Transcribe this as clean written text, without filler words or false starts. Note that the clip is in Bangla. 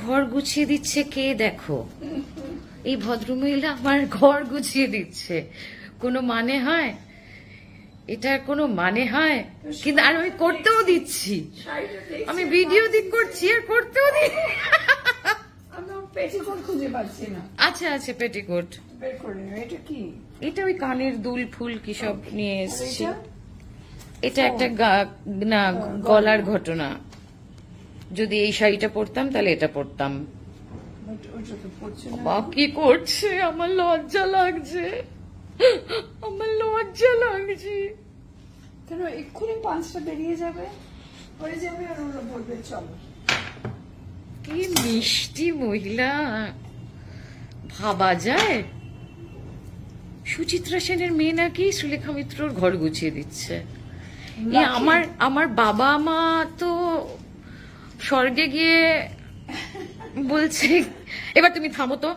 ঘর গুছিয়ে দিচ্ছে কে দেখো, এই ভদ্রমহিলা আমার ঘর গুছিয়ে দিচ্ছে। কোনো মানে হয়? এটার কোনো মানে হয়? কিন্তু আর আমি করতেও দিচ্ছি, আমি ভিডিও দিক করছি আর করতেও দিচ্ছি। পেটিকোট খুঁজে পাচ্ছি না। আচ্ছা আচ্ছা, পেটিকোট বের করে নিও। এটা কি? এটা ওই কানের দুল ফুল কি সব নিয়ে এসেছি। এটা একটা না গলার ঘটনা। যদি এই শাড়িটা পরতাম তাহলে এটা পরতাম। কি করছে, আমার লজ্জা লাগছে, আমার লজ্জা লাগছে। কেন এক্ষুনি 5টা বেরিয়ে যাবে, হয়ে যাবে, আর ওরা বলবে চলো। কি মিষ্টি মহিলা, ভাবা যায়। সুচিত্রা সেনের মেয়ে নাকি সুলেখা মিত্রর ঘর গুছিয়ে দিচ্ছে। আমার বাবা মা তো স্বর্গে গিয়ে বলছে, এবার তুমি থামো তো,